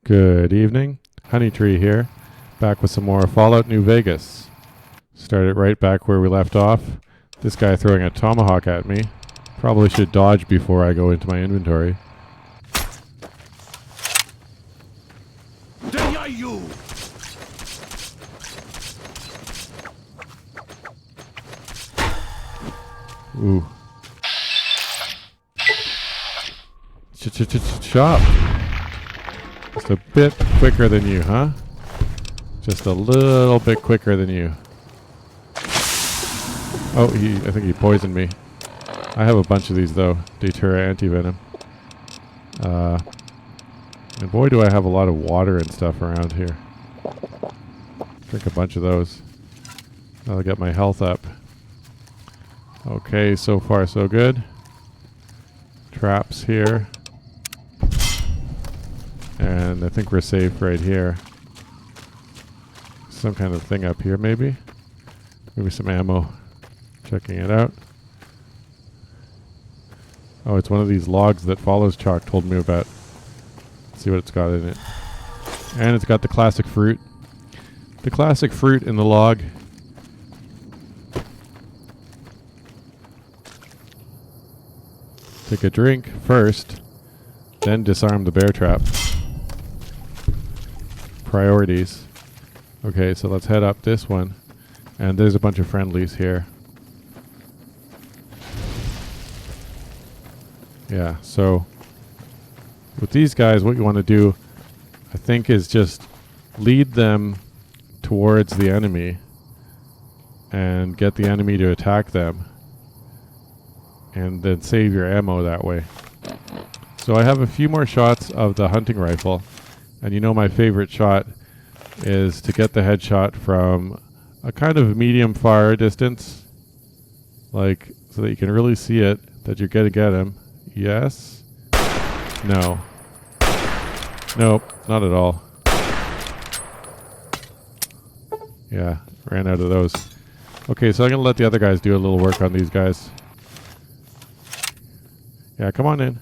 Good evening. HoneyTree here, back with some more Fallout New Vegas. Started right back where we left off. This guy throwing a tomahawk at me. Probably should dodge before I go into my inventory. There are you! Ooh. Chop. Just a bit quicker than you, huh? Just a little bit quicker than you. Oh, I think he poisoned me. I have a bunch of these though. Datura anti-venom. And boy do I have a lot of water and stuff around here. Drink a bunch of those. I'll get my health up. Okay, so far so good. Traps here. And I think we're safe right here. Some kind of thing up here maybe. Maybe some ammo. Checking it out. Oh, it's one of these logs that Follows Chalk told me about. Let's see what it's got in it. And it's got the classic fruit. The classic fruit in the log. Take a drink first, then disarm the bear trap. Priorities. Okay, so let's head up this one. And there's a bunch of friendlies here. Yeah, so with these guys, what you want to do, I think, is just lead them towards the enemy and get the enemy to attack them. And then save your ammo that way. So I have a few more shots of the hunting rifle. And you know my favorite shot is to get the headshot from a kind of medium far distance. Like, so that you can really see it, that you're going to get him. Yes? No. Nope, not at all. Yeah, ran out of those. Okay, so I'm going to let the other guys do a little work on these guys. Yeah, come on in.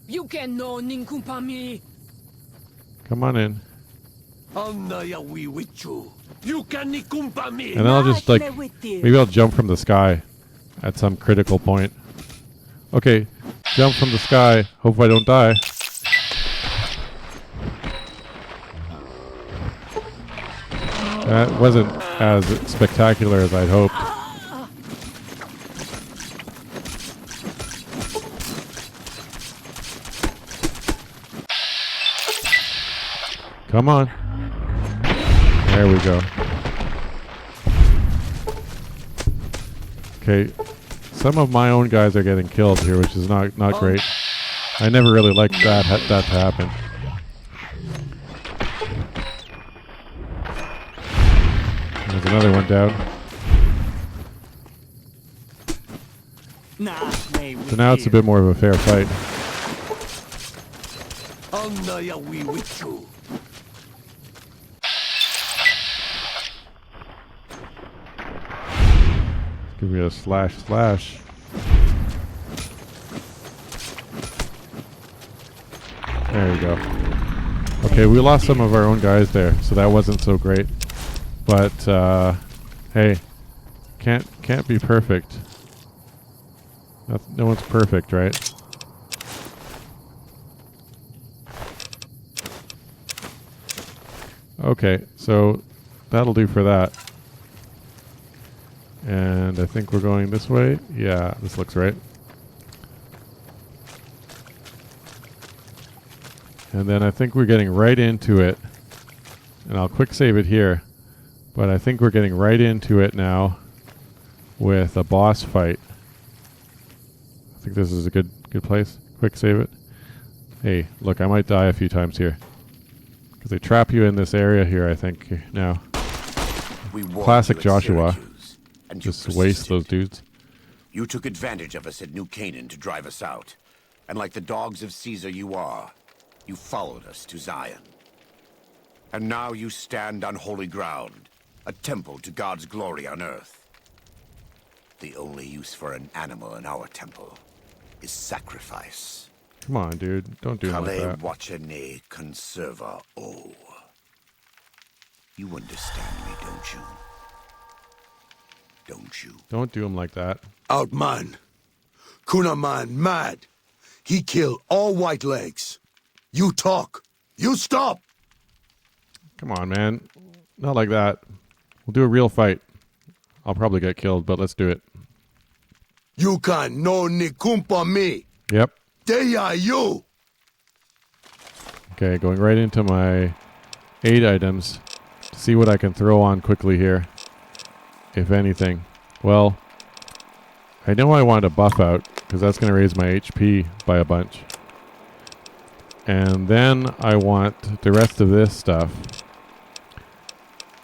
You can know Ninkumpami. Come on in. We with you. You can nikumpa me. And then I'll just maybe I'll jump from the sky at some critical point. Okay, jump from the sky. Hope I don't die. That wasn't as spectacular as I'd hoped. Come on. There we go. Okay. Some of my own guys are getting killed here, which is not great. I never really liked that to happen. There's another one down. So now it's a bit more of a fair fight. We with you. Give me a slash. There you go. Okay, we lost some of our own guys there, so that wasn't so great. But hey, can't be perfect. No one's perfect, right? Okay, so that'll do for that. And I think we're going this way. Yeah, this looks right. And then I think we're getting right into it. And I'll quick save it here. But I think we're getting right into it now with a boss fight. I think this is a good place. Quick save it. Hey, look, I might die a few times here. Because they trap you in this area here, I think, now. Classic Joshua. Just waste those dudes. You took advantage of us at New Canaan to drive us out. And like the dogs of Caesar you are, you followed us to Zion. And now you stand on holy ground, a temple to God's glory on earth. The only use for an animal in our temple is sacrifice. Come on, dude. Don't do it like Kale that. Wachene Conserva O. You understand me, don't you? Don't you? Don't do him like that. Outman. Kunaman mad. He kill all white legs. You talk. You stop. Come on, man. Not like that. We'll do a real fight. I'll probably get killed, but let's do it. You can no ni kumpa me. Yep. They are you. Okay, going right into my 8 items to see what I can throw on quickly here, if anything. Well, I know I want a buff out because that's going to raise my HP by a bunch. And then I want the rest of this stuff.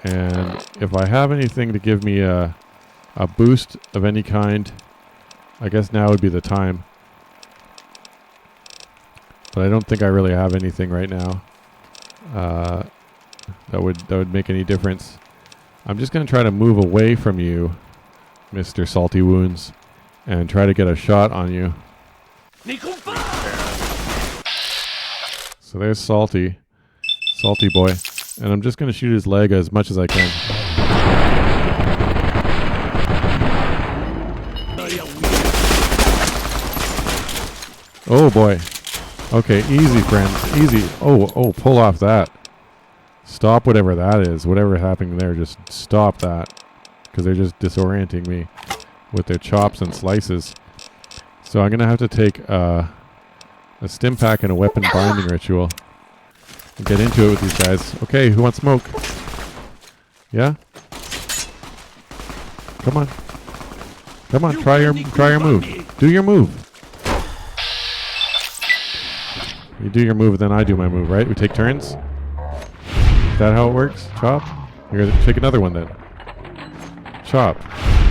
And if I have anything to give me a boost of any kind, I guess now would be the time. But I don't think I really have anything right now that would make any difference. I'm just going to try to move away from you, Mr. Salty Wounds, and try to get a shot on you. So there's Salty Boy, and I'm just going to shoot his leg as much as I can. Oh boy. Okay, easy, friends. Easy. Oh, pull off that. Stop whatever that is. Whatever happening there, just stop that. Because they're just disorienting me with their chops and slices. So I'm going to have to take a stim pack and a weapon binding ritual. And get into it with these guys. Okay, who wants smoke? Yeah? Come on. Come on, try your move. Do your move. You do your move, then I do my move, right? We take turns? Is that how it works? Chop? Here, take another one then. Chop.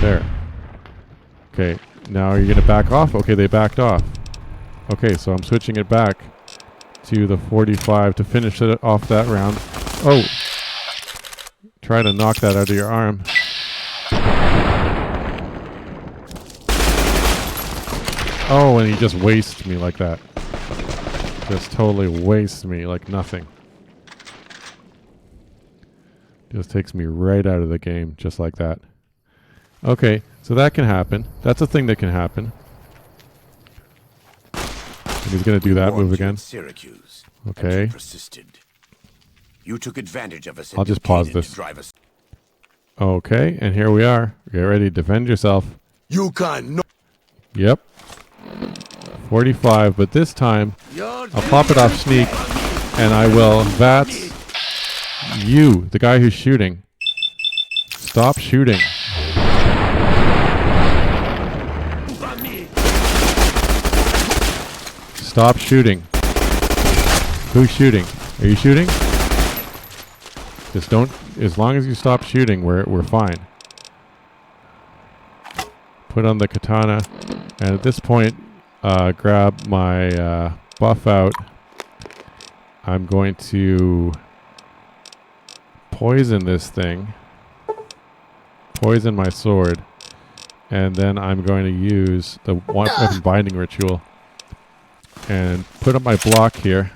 There. Okay, now you're going to back off? Okay, they backed off. Okay, so I'm switching it back to the 45 to finish it off that round. Oh! Try to knock that out of your arm. Oh, and he just wastes me like that. Just totally wastes me like nothing. Just takes me right out of the game, just like that. Okay, so that can happen. That's a thing that can happen. And he's going to do that move again. Syracuse. Okay. You persisted. You took advantage of us. I'll just pause this. Okay, and here we are. Get ready to defend yourself. You can no. Yep. 45, but this time I'll pop it off sneak and I will VATS you, the guy who's shooting. Stop shooting. Stop shooting. Who's shooting? Are you shooting? Just don't, as long as you stop shooting, we're fine. Put on the katana, and at this point, grab my buff out. I'm going to poison this thing. Poison my sword. And then I'm going to use the weapon binding ritual. And put up my block here.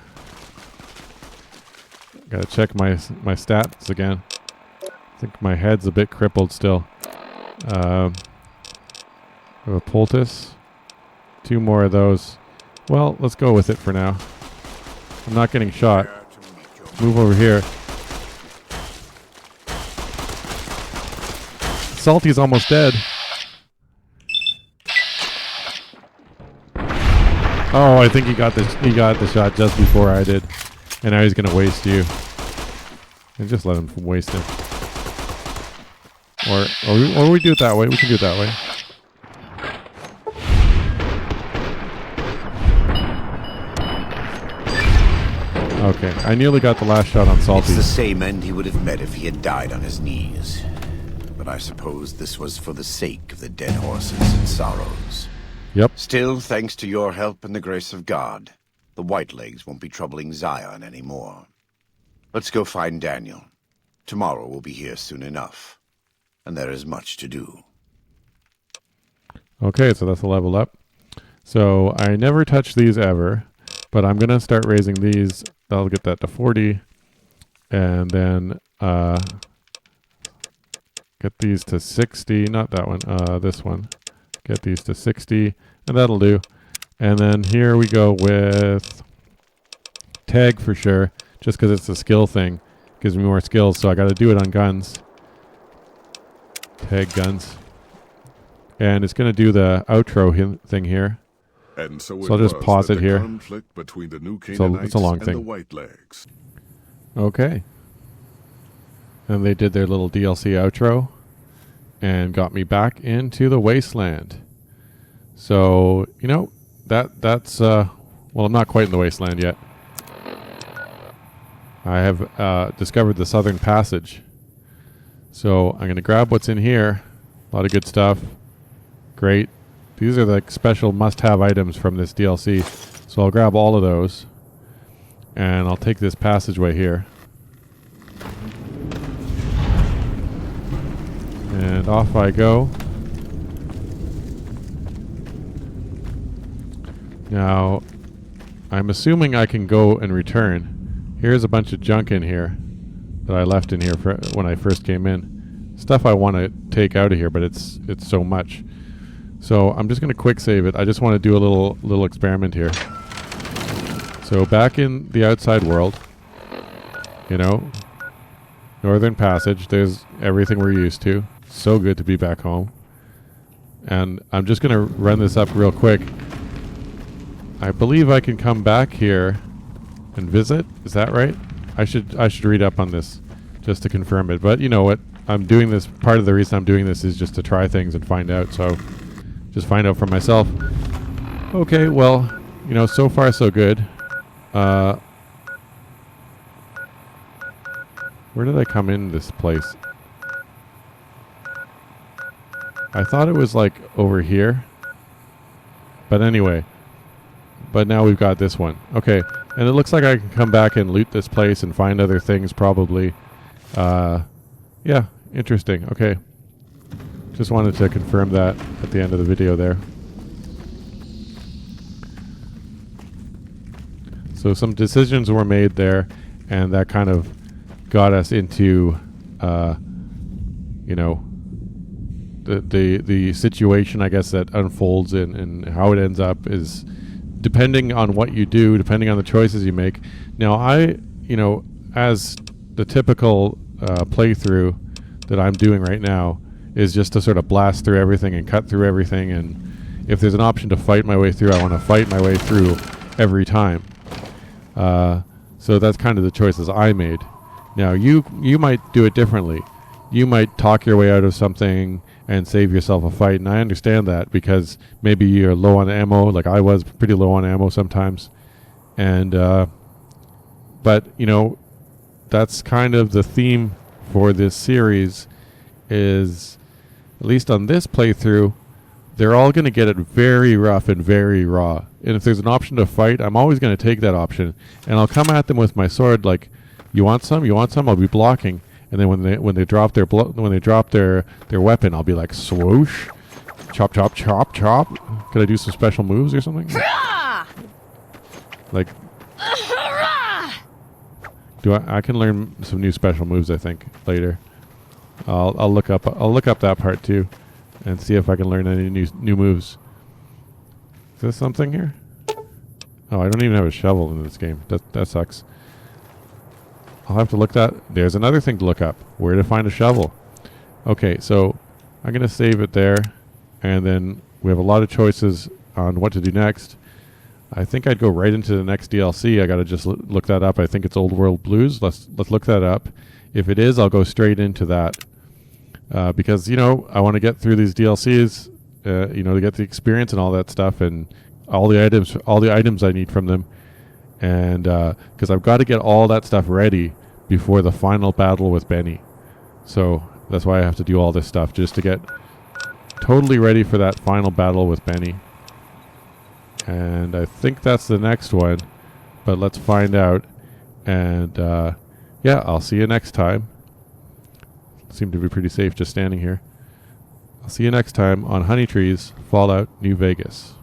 Gotta check my stats again. I think my head's a bit crippled still. I have a poultice. 2 more of those. Well, let's go with it for now. I'm not getting shot. Move over here. Salty's almost dead. Oh, I think he got the shot just before I did. And now he's gonna waste you. And just let him waste him. Or we do it that way. We can do it that way. Okay, I nearly got the last shot on Salty. It's the same end he would have met if he had died on his knees. But I suppose this was for the sake of the dead horses and sorrows. Yep. Still, thanks to your help and the grace of God, the Whitelegs won't be troubling Zion anymore. Let's go find Daniel. Tomorrow we'll be here soon enough. And there is much to do. Okay, so that's a level up. So I never touch these ever. But I'm going to start raising these. That'll get that to 40. And then get these to 60. Not that one. This one. Get these to 60. And that'll do. And then here we go with tag for sure. Just because it's a skill thing. Gives me more skills. So I got to do it on guns. Tag guns. And it's going to do the outro thing here. And so I'll just pause it here. Conflict between the new So it's a long and thing. the White Legs. Okay. And they did their little DLC outro and got me back into the wasteland. So, you know, that's well, I'm not quite in the wasteland yet. I have discovered the Southern Passage. So I'm going to grab what's in here. A lot of good stuff. Great. These are like special must-have items from this DLC. So I'll grab all of those. And I'll take this passageway here. And off I go. Now, I'm assuming I can go and return. Here's a bunch of junk in here that I left in here when I first came in. Stuff I want to take out of here, but it's so much. So I'm just going to quick save it. I just want to do a little experiment here. So back in the outside world, you know, Northern Passage, there's everything we're used to. So good to be back home. And I'm just going to run this up real quick. I believe I can come back here and visit. Is that right? I should read up on this just to confirm it. But you know what? I'm doing this. Part of the reason I'm doing this is just to try things and find out. So just find out for myself. Okay, well, you know, so far so good. Where did I come in this place? I thought it was like over here. But anyway. But now we've got this one. Okay, and it looks like I can come back and loot this place and find other things probably. Yeah, interesting. Okay. Just wanted to confirm that at the end of the video there. So some decisions were made there, and that kind of got us into, you know, the situation, I guess, that unfolds and how it ends up is depending on what you do, depending on the choices you make. Now, you know, as the typical playthrough that I'm doing right now is just to sort of blast through everything and cut through everything, and if there's an option to fight my way through, I want to fight my way through every time. So that's kind of the choices I made. Now, you might do it differently. You might talk your way out of something and save yourself a fight, and I understand that because maybe you're low on ammo, like I was pretty low on ammo sometimes. And but you know, that's kind of the theme for this series, is at least on this playthrough, they're all going to get it very rough and very raw. And if there's an option to fight, I'm always going to take that option, and I'll come at them with my sword like, you want some? You want some? I'll be blocking. And then when they drop their weapon, I'll be like swoosh, chop chop chop chop. Could I do some special moves or something? Like, I can learn some new special moves, I think, later. I'll look up that part too, and see if I can learn any new moves. Is there something here? Oh, I don't even have a shovel in this game. That sucks. I'll have to look that. There's another thing to look up. Where to find a shovel. Okay, so I'm going to save it there. And then we have a lot of choices on what to do next. I think I'd go right into the next DLC. I got to just look that up. I think it's Old World Blues. Let's look that up. If it is, I'll go straight into that. Because, you know, I want to get through these DLCs, you know, to get the experience and all that stuff and all the items I need from them. And because I've got to get all that stuff ready before the final battle with Benny. So that's why I have to do all this stuff, just to get totally ready for that final battle with Benny. And I think that's the next one, but let's find out. And yeah, I'll see you next time. Seem to be pretty safe just standing here. I'll see you next time on HoneyTree's Fallout New Vegas.